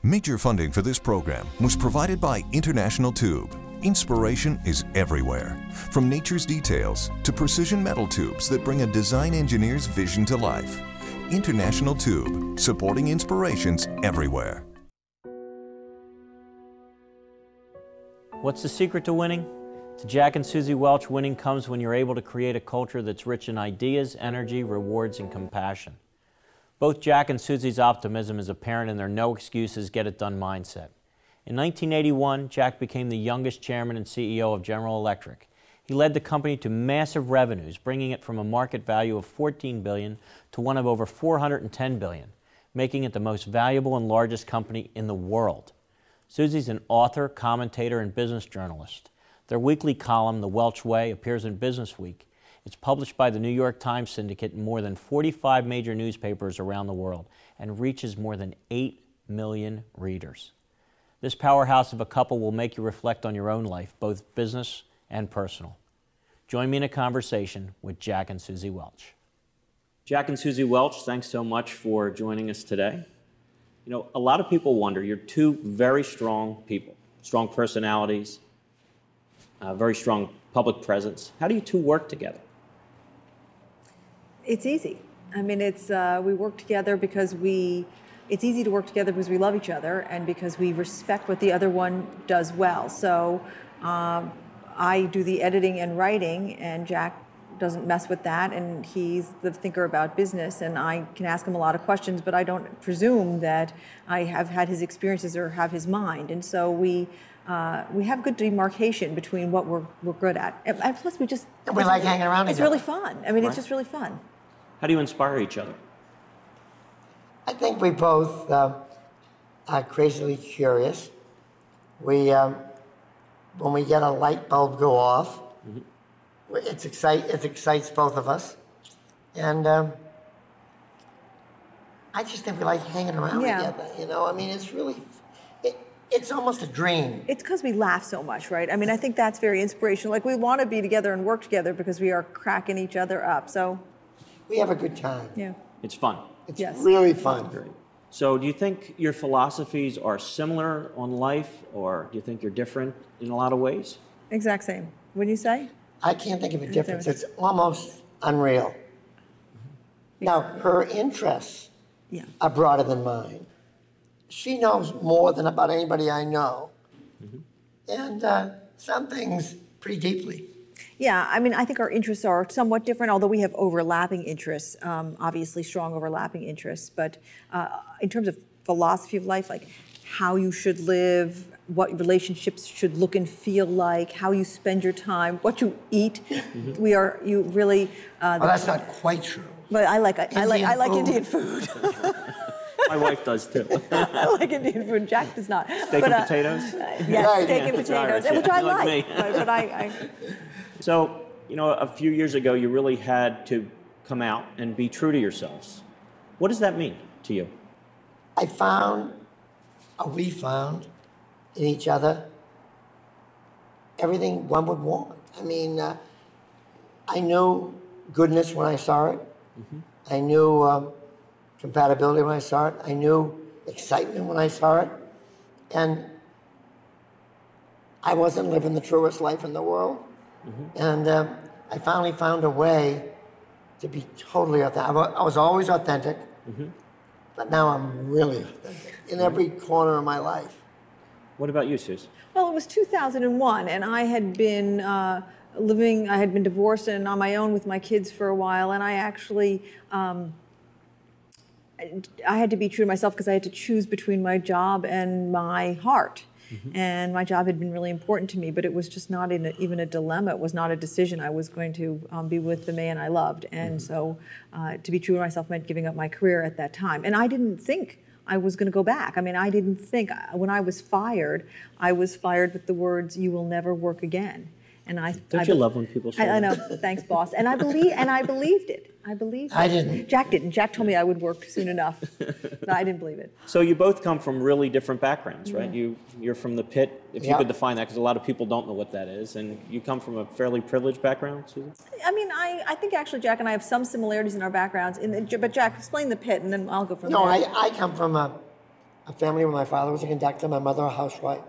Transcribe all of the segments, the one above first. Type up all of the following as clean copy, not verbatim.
Major funding for this program was provided by International Tube. Inspiration is everywhere, from nature's details to precision metal tubes that bring a design engineer's vision to life. International Tube, supporting inspirations everywhere. What's the secret to winning? To Jack and Suzy Welch, winning comes when you're able to create a culture that's rich in ideas, energy, rewards, and compassion. Both Jack and Suzy's optimism is apparent in their no excuses, get it done mindset. In 1981, Jack became the youngest chairman and CEO of General Electric. He led the company to massive revenues, bringing it from a market value of $14 billion to one of over $410 billion, making it the most valuable and largest company in the world. Suzy's an author, commentator, and business journalist. Their weekly column, The Welch Way, appears in Business Week. It's published by the New York Times Syndicate in more than 45 major newspapers around the world and reaches more than 8 million readers. This powerhouse of a couple will make you reflect on your own life, both business and personal. Join me in a conversation with Jack and Suzy Welch. Jack and Suzy Welch, thanks so much for joining us today. You know, a lot of people wonder, you're two very strong people, strong personalities, very strong public presence. How do you two work together? It's easy. I mean, we work together because it's easy to work together because we love each other and because we respect what the other one does well. So I do the editing and writing, and Jack doesn't mess with that, and he's the thinker about business, and I can ask him a lot of questions, but I don't presume that I have had his experiences or have his mind. And so we have good demarcation between what we're good at. And plus we like hanging around together. It's really fun. I mean, Right. It's just really fun. How do you inspire each other? I think we both are crazily curious. When we get a light bulb go off, it excites both of us. And I just think we like hanging around together. You know, I mean, it's almost a dream. It's because we laugh so much, right? I mean, I think that's very inspirational. Like, we want to be together and work together because we are cracking each other up. So We have a good time. yeah. It's fun. It's Yes. really fun. Great. So do you think your philosophies are similar on life, or do you think you're different in a lot of ways? Exact same. Wouldn't you say? I can't think of a difference. It's almost unreal. Now, her interests Yeah. are broader than mine. She knows more than about anybody I know. And some things pretty deeply. Yeah, I mean, I think our interests are somewhat different, although we have overlapping interests, obviously strong overlapping interests. But in terms of philosophy of life, like how you should live, what relationships should look and feel like, how you spend your time, what you eat, you really. Well, that's not quite true. But I like food. Indian food. My wife does too. I like Indian food. Jack does not. Steak and potatoes? Yes, Right. steak and potatoes, Irish, which I like like. me. But I So, you know, a few years ago, you really had to come out and be true to yourselves. What does that mean to you? We found in each other everything one would want. I mean, I knew goodness when I saw it. I knew compatibility when I saw it. I knew excitement when I saw it. And I wasn't living the truest life in the world. And I finally found a way to be totally authentic. I was always authentic, but now I'm really authentic in every corner of my life. What about you, Suze? Well, it was 2001, and I had been I had been divorced and on my own with my kids for a while, and I actually, I had to be true to myself because I had to choose between my job and my heart. And my job had been really important to me, but it was just not even a dilemma. It was not a decision. I was going to be with the man I loved. And so to be true to myself meant giving up my career at that time. And I didn't think I was going to go back. I mean, I didn't think, when I was fired with the words, "You will never work again." And Don't you love when people say I that? know, thanks, boss. And I believed it. I believed it. I didn't. Jack didn't. Jack told me I would work soon enough, but I didn't believe it. So you both come from really different backgrounds, right? You're from the pit, if you could define that, because a lot of people don't know what that is. And you come from a fairly privileged background, Susan? I mean, I think actually Jack and I have some similarities in our backgrounds. But Jack, explain the pit, and then I'll go from there. No, I come from a a family where my father was a conductor, my mother a housewife.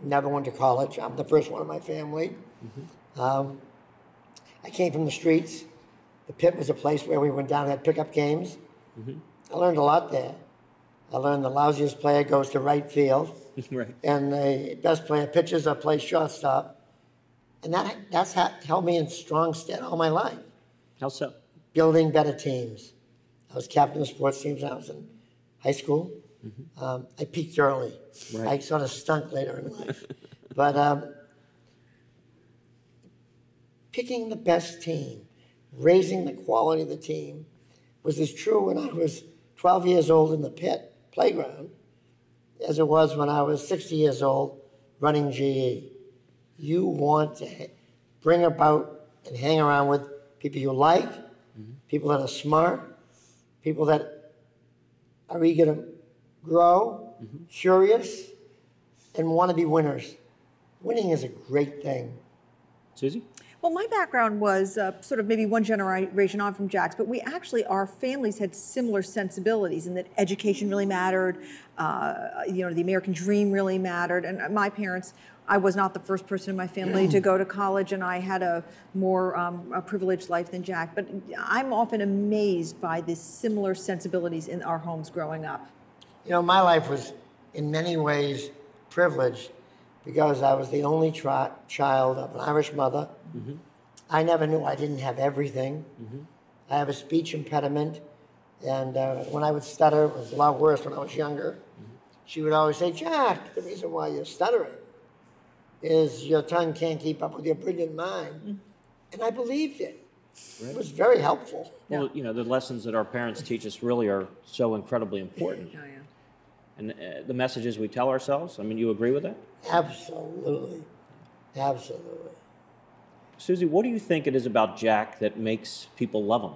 Never went to college. I'm the first one in my family. I came from the streets. The pit was a place where we went down and had pickup games. I learned a lot there. I learned the lousiest player goes to right field. Right. And the best player pitches or plays shortstop. And that's held me in strong stead all my life. How so? Building better teams. I was captain of sports teams when I was in high school. I peaked early. Right. I sort of stunk later in life. But picking the best team, raising the quality of the team was as true when I was 12 years old in the pit playground as it was when I was 60 years old running GE. You want to bring about and hang around with people you like, people that are smart, people that are eager to grow, curious, and want to be winners. Winning is a great thing. Susie? Well, my background was sort of maybe one generation on from Jack's, but we actually, our families had similar sensibilities in that education really mattered, the American dream really mattered. And my parents, I was not the first person in my family to go to college, and I had a more a privileged life than Jack. But I'm often amazed by the similar sensibilities in our homes growing up. You know, my life was in many ways privileged because I was the only child of an Irish mother. I never knew I didn't have everything. I have a speech impediment, and when I would stutter, it was a lot worse when I was younger. She would always say, Jack, the reason why you're stuttering is your tongue can't keep up with your brilliant mind. And I believed it. Right. It was very helpful. Well, you know, the lessons that our parents teach us really are so incredibly important. Oh, yeah. And the messages we tell ourselves, I mean, you agree with that? Absolutely. Absolutely. Susie, what do you think it is about Jack that makes people love him?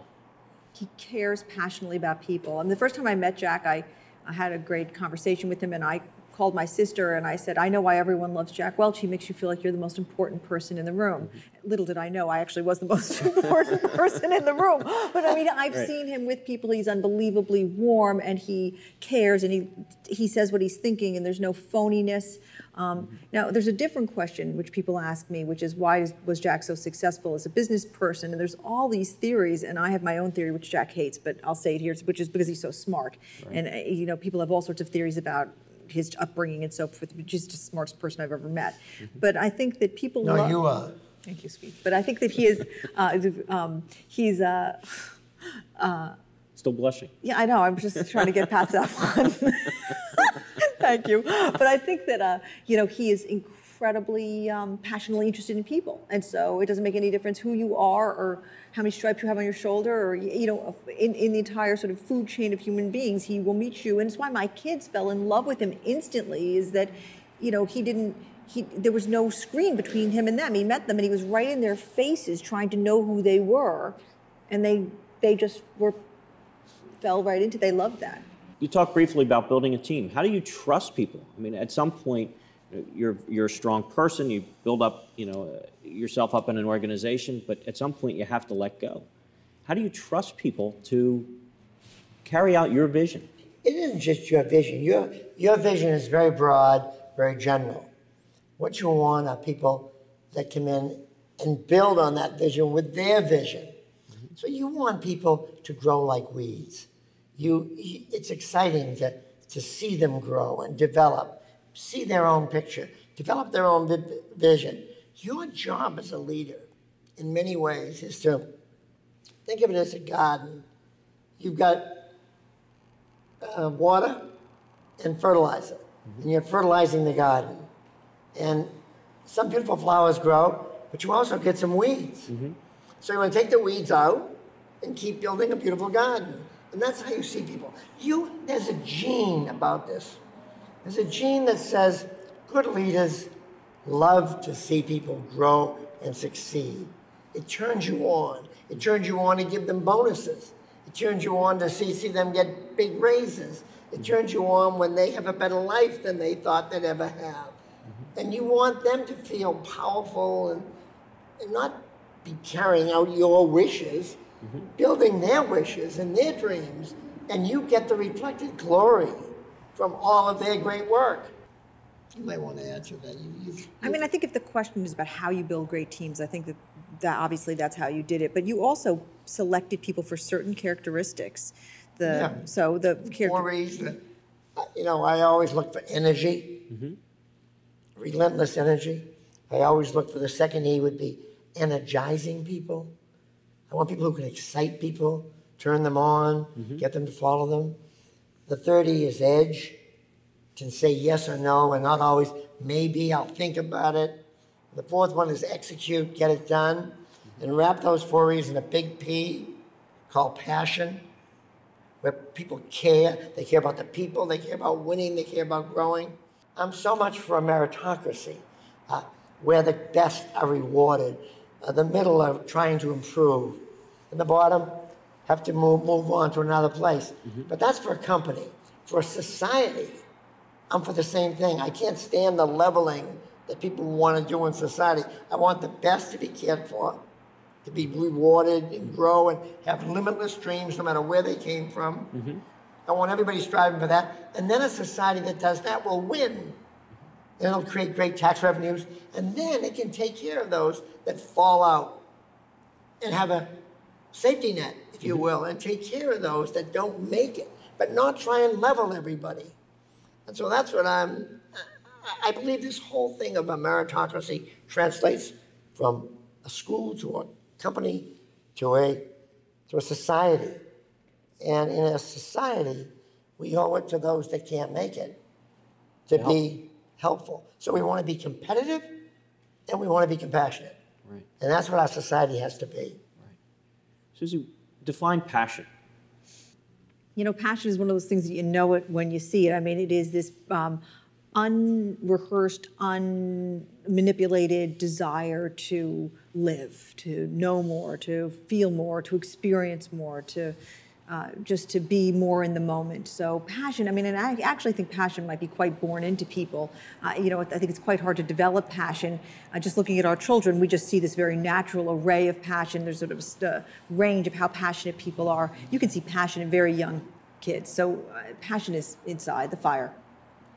He cares passionately about people. And the first time I met Jack, I had a great conversation with him, and I called my sister and I said, I know why everyone loves Jack Welch. He makes you feel like you're the most important person in the room. Little did I know I actually was the most important person in the room. But I mean, I've seen him with people. He's unbelievably warm, and he cares, and he says what he's thinking, and there's no phoniness. Now, there's a different question which people ask me, which is why was Jack so successful as a business person? And there's all these theories, and I have my own theory, which Jack hates, but I'll say it here, which is because he's so smart. Right. And you know, people have all sorts of theories about his upbringing and so forth, which is just the smartest person I've ever met. But I think that people love... you are. Thank you, sweet. But I think that he is, he's... Still blushing. Yeah, I know. I'm just trying to get past that one. Thank you. But I think that, he is incredibly passionately interested in people. And so it doesn't make any difference who you are or how many stripes you have on your shoulder or, in the entire sort of food chain of human beings, he will meet you. And it's why my kids fell in love with him instantly, is that, there was no screen between him and them. He met them and he was right in their faces trying to know who they were. And they just fell right into, they loved that. You talked briefly about building a team. How do you trust people? I mean, at some point, you're a strong person. You build up, yourself up in an organization, but at some point you have to let go. How do you trust people to carry out your vision? It isn't just your vision. Your vision is very broad, very general. What you want are people that come in and build on that vision with their vision. So you want people to grow like weeds. It's exciting to see them grow and develop, see their own picture, develop their own vision. Your job as a leader, in many ways, is to think of it as a garden. You've got water and fertilizer, and you're fertilizing the garden. And some beautiful flowers grow, but you also get some weeds. So you want to take the weeds out and keep building a beautiful garden. And that's how you see people. There's a gene about this. There's a gene that says good leaders love to see people grow and succeed. It turns you on. It turns you on to give them bonuses. It turns you on to see them get big raises. It turns you on when they have a better life than they thought they'd ever have. And you want them to feel powerful and not be carrying out your wishes, building their wishes and their dreams, and you get the reflected glory from all of their great work. You might want to answer that. I mean, I think if the question is about how you build great teams, I think that obviously that's how you did it. But you also selected people for certain characteristics. So the Four reasons. You know, I always look for energy, relentless energy. I always look for the second E would be energizing people. I want people who can excite people, turn them on, get them to follow them. The third E is edge. Can say yes or no and not always maybe, I'll think about it. The fourth one is execute, get it done. And wrap those four E's in a big P called passion, where people care. They care about the people, they care about winning, they care about growing. I'm so much for a meritocracy, where the best are rewarded, the middle are trying to improve, and the bottom have to move on to another place. But that's for a company. For a society, I'm for the same thing. I can't stand the leveling that people want to do in society. I want the best to be cared for, to be rewarded and grow and have limitless dreams no matter where they came from. I want everybody striving for that. And then a society that does that will win. And it'll create great tax revenues. And then it can take care of those that fall out and have a safety net, if you will, and take care of those that don't make it, but not try and level everybody. And so that's what I believe this whole thing of a meritocracy translates from a school to a company to a society. And in a society, we owe it to those that can't make it to be helpful. So we want to be competitive and we want to be compassionate. Right. And that's what our society has to be. Right. Suzy, define passion. You know, passion is one of those things that you know it when you see it. I mean, it is this unrehearsed, unmanipulated desire to live, to know more, to feel more, to experience more, to just to be more in the moment. So passion, I mean, and I actually think passion might be quite born into people. You know, I think it's quite hard to develop passion. Just looking at our children, we just see this very natural array of passion. There's sort of a range of how passionate people are. You can see passion in very young kids. So passion is inside the fire.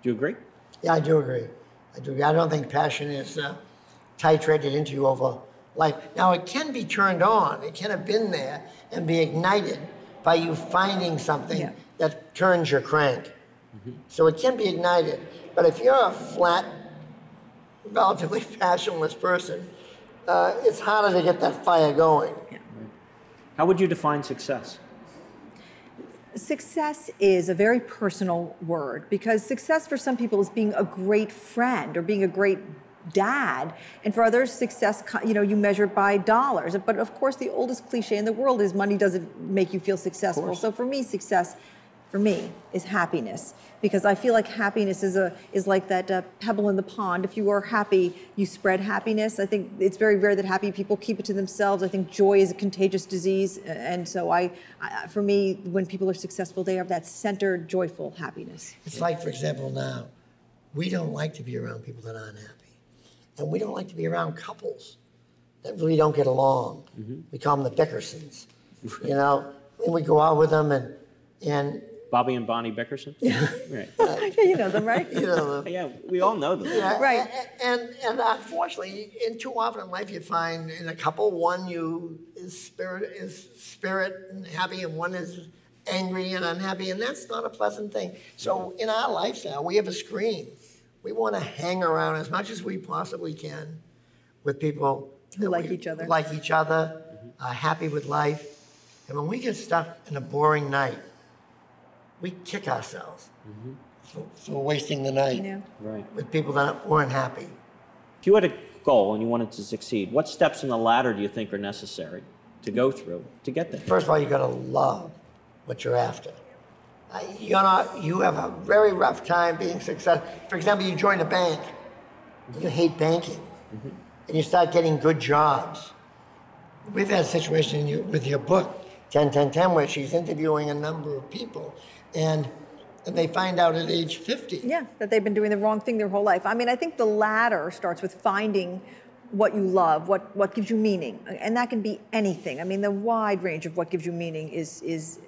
Do you agree? Yeah, I do agree. I do agree. I don't think passion is titrated into you over life. Now, it can be turned on. It can have been there and be ignited by you finding something that turns your crank. So it can be ignited. But if you're a flat, relatively passionless person, it's harder to get that fire going. Yeah. How would you define success? Success is a very personal word because success for some people is being a great friend or being a great dad, and for others success, you know, you measure it by dollars. But of course the oldest cliche in the world is money doesn't make you feel successful. So for me, success for me is happiness, because I feel like happiness is like that pebble in the pond. If you are happy, you spread happiness. I think it's very rare that happy people keep it to themselves. I think joy is a contagious disease, and so for me, when people are successful, they have that centered, joyful happiness. It's like, for example, now, we don't like to be around people that aren't happy. And we don't like to be around couples that really don't get along. We call them the Bickersons, you know, and we go out with them and Bobby and Bonnie Bickerson? Right. You know them, right? You know them. Yeah, we all know them. Yeah, right. And unfortunately, too often in life you find in a couple, one is spirit and happy, and one is angry and unhappy, and that's not a pleasant thing. So in our lifestyle, we have a screen. We want to hang around as much as we possibly can with people who like each other. Like each other, happy with life. And when we get stuck in a boring night, we kick ourselves for wasting the night with people that weren't happy. If you had a goal and you wanted to succeed, what steps in the ladder do you think are necessary to go through to get there? First of all, you got to love what you're after. You have a very rough time being successful. For example, you join a bank, you hate banking, and you start getting good jobs. We've had a situation with your book, 10-10-10, where she's interviewing a number of people, and they find out at age 50. Yeah, that they've been doing the wrong thing their whole life. I mean, I think the ladder starts with finding what you love, what gives you meaning, and that can be anything. I mean, the wide range of what gives you meaning is it's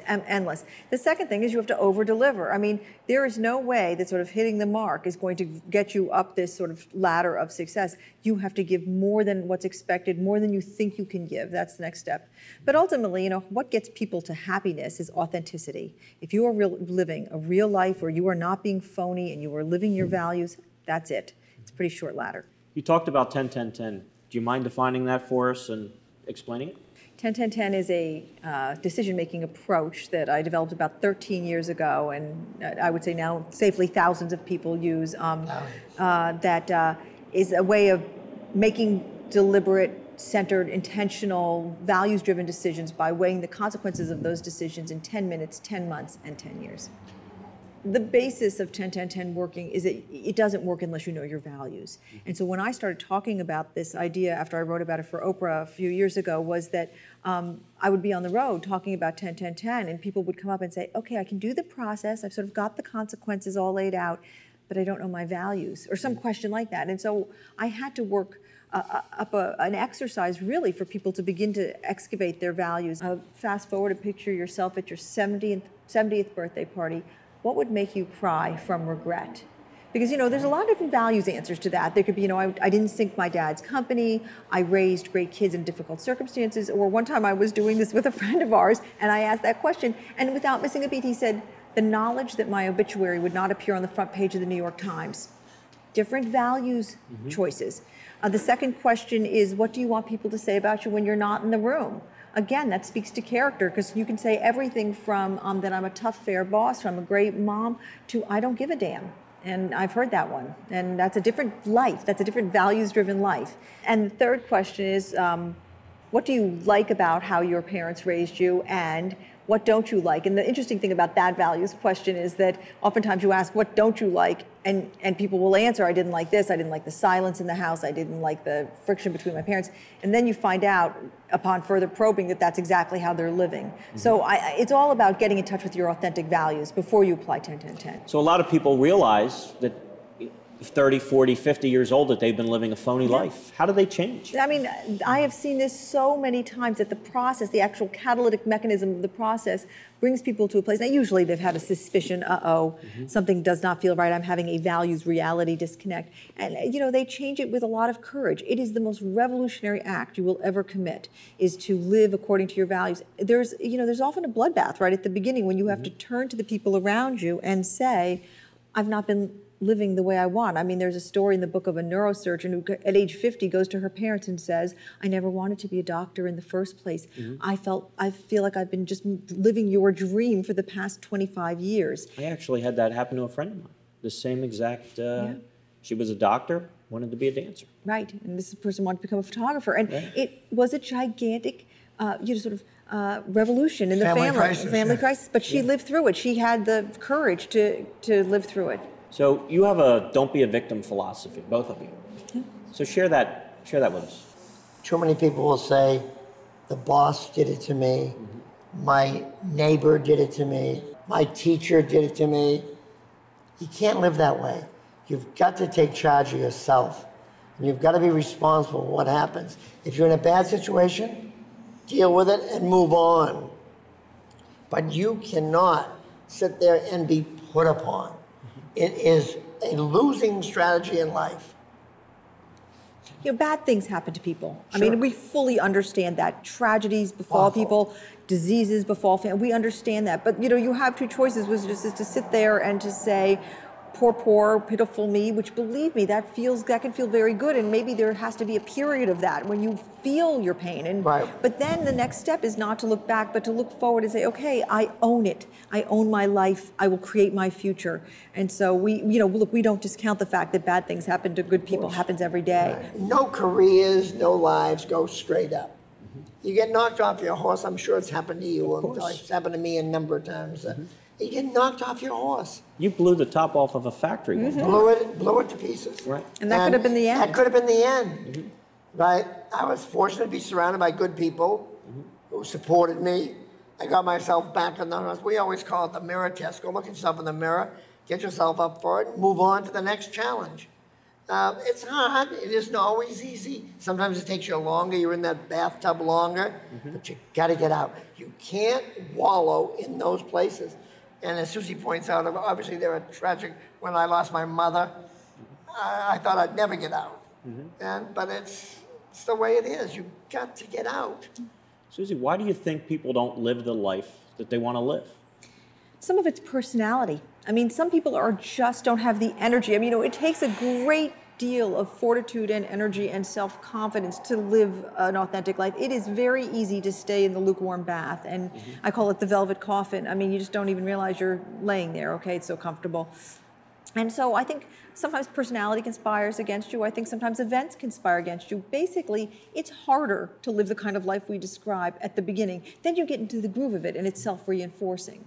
endless. The second thing is you have to over-deliver. I mean, there is no way that sort of hitting the mark is going to get you up this sort of ladder of success. You have to give more than what's expected, more than you think you can give. That's the next step. But ultimately, what gets people to happiness is authenticity. If you are living a real life where you are not being phony and you are living your values, that's it. It's a pretty short ladder. You talked about 10-10-10. Do you mind defining that for us and explaining it? 10-10-10 is a decision-making approach that I developed about 13 years ago, and I would say now safely thousands of people use. That is a way of making deliberate, centered, intentional, values-driven decisions by weighing the consequences of those decisions in 10 minutes, 10 months, and 10 years. The basis of 10-10-10 working is that it doesn't work unless you know your values. And so when I started talking about this idea after I wrote about it for Oprah a few years ago was that I would be on the road talking about 10-10-10 and people would come up and say, okay, I can do the process, I've sort of got the consequences all laid out, but I don't know my values, or some question like that. And so I had to work up an exercise really for people to begin to excavate their values. Fast forward a picture yourself at your 70th birthday party. What would make you cry from regret? Because, there's a lot of different values answers to that. There could be, I didn't sink my dad's company, I raised great kids in difficult circumstances, or one time I was doing this with a friend of ours, and I asked that question, and without missing a beat, he said, the knowledge that my obituary would not appear on the front page of the New York Times. Different values choices. The second question is, what do you want people to say about you when you're not in the room? Again, that speaks to character, because you can say everything from that I'm a tough, fair boss, from a great mom, to I don't give a damn. And I've heard that one. And that's a different life. That's a different values-driven life. And the third question is, what do you like about how your parents raised you, and what don't you like? And the interesting thing about that values question is that oftentimes you ask, what don't you like? And people will answer, I didn't like this, I didn't like the silence in the house, I didn't like the friction between my parents. And then you find out upon further probing that that's exactly how they're living. So it's all about getting in touch with your authentic values before you apply 10-10-10. So a lot of people realize that 30, 40, 50 years old that they've been living a phony life. How do they change? I mean, I have seen this so many times that the process, the actual catalytic mechanism of the process brings people to a place. Now, usually they've had a suspicion, something does not feel right, I'm having a values reality disconnect. And, they change it with a lot of courage. It is the most revolutionary act you will ever commit, is to live according to your values. There's often a bloodbath right at the beginning when you have to turn to the people around you and say, I've not been living the way I want. I mean, there's a story in the book of a neurosurgeon who at age 50 goes to her parents and says, I never wanted to be a doctor in the first place. I feel like I've been just living your dream for the past 25 years. I actually had that happen to a friend of mine. The same exact, she was a doctor, wanted to be a dancer. Right, and this person wanted to become a photographer. And it was a gigantic, revolution in the family crisis. But she lived through it. She had the courage to live through it. So you have a don't be a victim philosophy, both of you. So share that with us. Too many people will say, the boss did it to me, my neighbor did it to me, my teacher did it to me. You can't live that way. You've got to take charge of yourself. And you've got to be responsible for what happens. If you're in a bad situation, deal with it and move on. But you cannot sit there and be put upon. It is a losing strategy in life. Bad things happen to people. Sure. I mean, we fully understand that. Tragedies befall people, diseases befall families. We understand that. But, you have two choices, which is to sit there and to say, poor, pitiful me, which, believe me, that can feel very good, and maybe there has to be a period of that when you feel your pain. But then the next step is not to look back, but to look forward and say, okay, I own it. I own my life. I will create my future. And so we don't discount the fact that bad things happen to good people. Happens every day. Right. No careers, no lives go straight up. You get knocked off your horse. I'm sure it's happened to you. It's happened to me a number of times. You get knocked off your horse. You blew the top off of a factory. Blew it to pieces. Right. And that could have been the end. That could have been the end. Right? I was fortunate to be surrounded by good people who supported me. I got myself back on the horse. We always call it the mirror test. Go look at yourself in the mirror, get yourself up for it, move on to the next challenge. It's hard. It isn't always easy. Sometimes it takes you longer. You're in that bathtub longer, but you got to get out. You can't wallow in those places. And as Susie points out, obviously they were tragic. When I lost my mother, I thought I'd never get out. But it's the way it is. You've got to get out. Susie, why do you think people don't live the life that they want to live? Some of it's personality. I mean, some people just don't have the energy. I mean, it takes a great deal of fortitude and energy and self-confidence to live an authentic life. It is very easy to stay in the lukewarm bath, and I call it the velvet coffin. I mean, you just don't even realize you're laying there, okay? It's so comfortable. And so I think sometimes personality conspires against you. I think sometimes events conspire against you. Basically, it's harder to live the kind of life we describe at the beginning. Then you get into the groove of it, and it's self-reinforcing.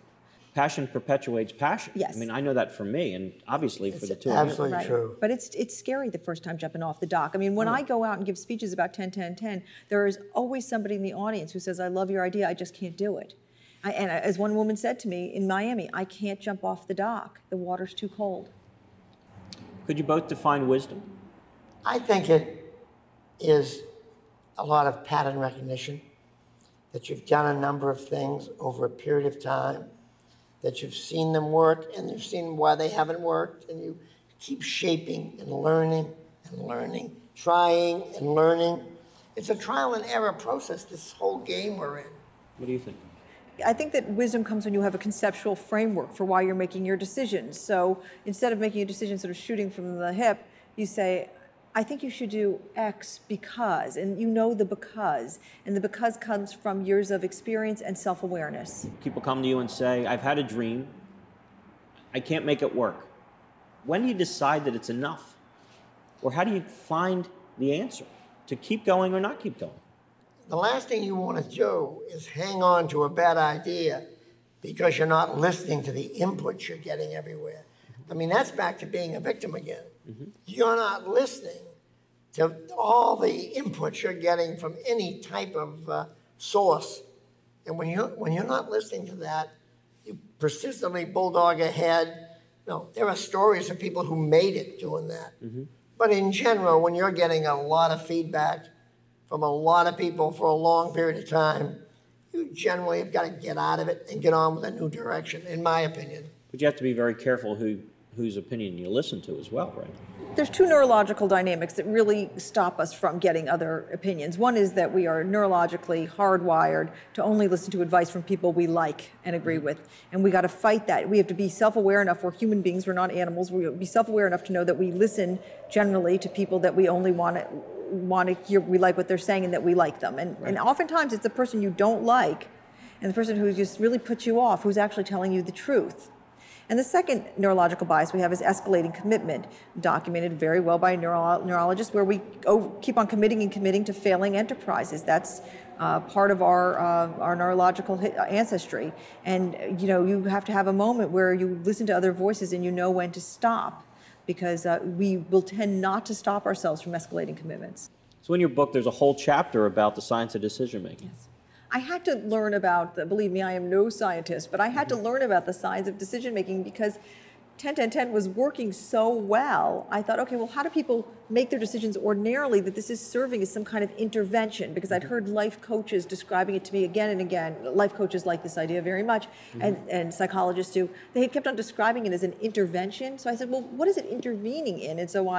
Passion perpetuates passion. Yes. I mean, I know that for me, and obviously for the two of you. Absolutely true. But it's scary the first time jumping off the dock. I mean, when I go out and give speeches about 10, 10, 10, there is always somebody in the audience who says, I love your idea, I just can't do it. And as one woman said to me in Miami, I can't jump off the dock. The water's too cold. Could you both define wisdom? I think it is a lot of pattern recognition, that you've done a number of things over a period of time, that you've seen them work and you've seen why they haven't worked, and you keep shaping and learning, trying and learning. It's a trial and error process, this whole game we're in. What do you think? I think that wisdom comes when you have a conceptual framework for why you're making your decisions. So instead of making a decision sort of shooting from the hip, you say, I think you should do X because, and you know the because, and the because comes from years of experience and self-awareness. People come to you and say, I've had a dream, I can't make it work. When do you decide that it's enough? Or how do you find the answer to keep going or not keep going? The last thing you want to do is hang on to a bad idea because you're not listening to the inputs you're getting everywhere. I mean, that's back to being a victim again. You're not listening to all the inputs you're getting from any type of source. And when you're not listening to that, you persistently bulldog ahead. No, there are stories of people who made it doing that. But in general, when you're getting a lot of feedback from a lot of people for a long period of time, you generally have got to get out of it and get on with a new direction, in my opinion. But you have to be very careful whose opinion you listen to as well, right? There's two neurological dynamics that really stop us from getting other opinions. One is that we are neurologically hardwired to only listen to advice from people we like and agree with. And we got to fight that. We have to be self-aware enough. We're human beings, we're not animals. We have to be self-aware enough to know that we listen generally to people that we only want to hear, we like what they're saying and that we like them. And oftentimes it's the person you don't like and the person who just really puts you off who's actually telling you the truth. And the second neurological bias we have is escalating commitment, documented very well by neurologists, where we keep on committing and committing to failing enterprises. That's part of our neurological ancestry. And you have to have a moment where you listen to other voices and you know when to stop, because we will tend not to stop ourselves from escalating commitments. So in your book, there's a whole chapter about the science of decision making. Yes. I had to learn about, believe me, I am no scientist, but I had to learn about the science of decision making because 10-10-10 was working so well. I thought, okay, well, how do people make their decisions ordinarily that this is serving as some kind of intervention? Because I'd heard life coaches describing it to me again and again. Life coaches like this idea very much, and psychologists too. They kept on describing it as an intervention. So I said, well, what is it intervening in? And so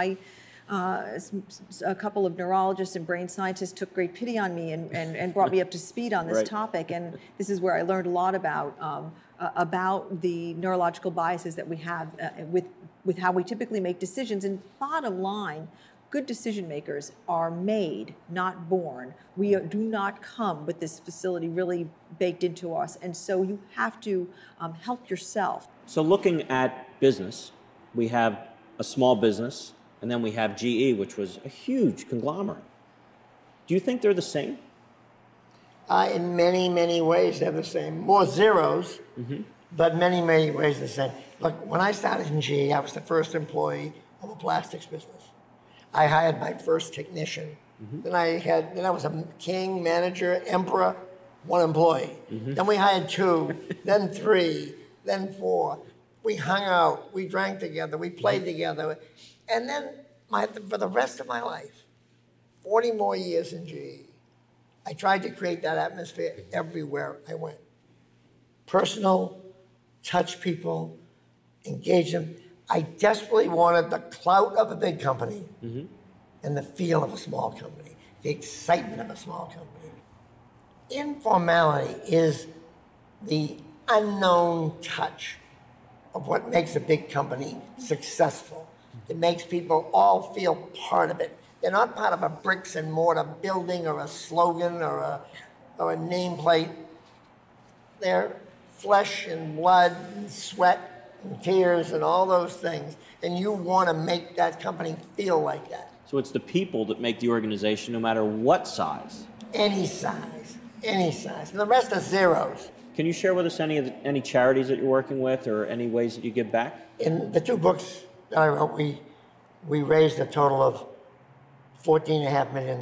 a couple of neurologists and brain scientists took great pity on me and brought me up to speed on this topic. And this is where I learned a lot about the neurological biases that we have with how we typically make decisions. And bottom line, good decision makers are made, not born. We do not come with this facility really baked into us. And so you have to help yourself. So looking at business, we have a small business, and then we have GE, which was a huge conglomerate. Do you think they're the same? In many, many ways, they're the same. More zeros, but many, many ways the same. Look, when I started in GE, I was the first employee of a plastics business. I hired my first technician. Then I was a king, manager, emperor, one employee. Then we hired 2, then 3, then 4. We hung out, we drank together, we played together. And then for the rest of my life, 40 more years in GE, I tried to create that atmosphere everywhere I went. Personal, touch people, engage them. I desperately wanted the clout of a big company and the feel of a small company, the excitement of a small company. Informality is the unknown touch of what makes a big company successful. It makes people all feel part of it. They're not part of a bricks and mortar building or a slogan or a nameplate. They're flesh and blood and sweat and tears and all those things. And you want to make that company feel like that. So it's the people that make the organization no matter what size? Any size, any size. And the rest are zeros. Can you share with us any charities that you're working with or any ways that you give back? In the 2 books that I wrote, we raised a total of $14.5 million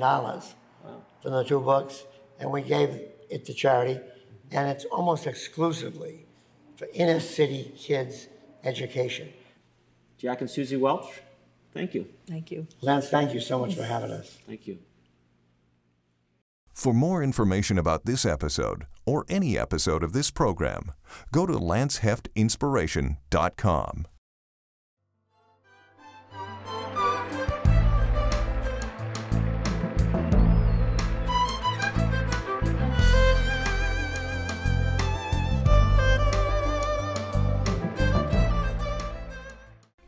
for the 2 books, and we gave it to charity, and it's almost exclusively for inner city kids' education. Jack and Suzy Welch, thank you. Thank you. Lance, thank you so much for having us. Thank you. For more information about this episode or any episode of this program, go to lanceheftinspiration.com.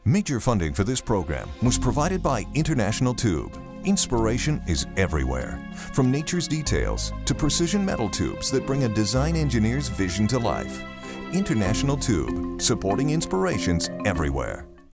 Major funding for this program was provided by International Tube. Inspiration is everywhere, from nature's details to precision metal tubes that bring a design engineer's vision to life. International Tube, supporting inspirations everywhere.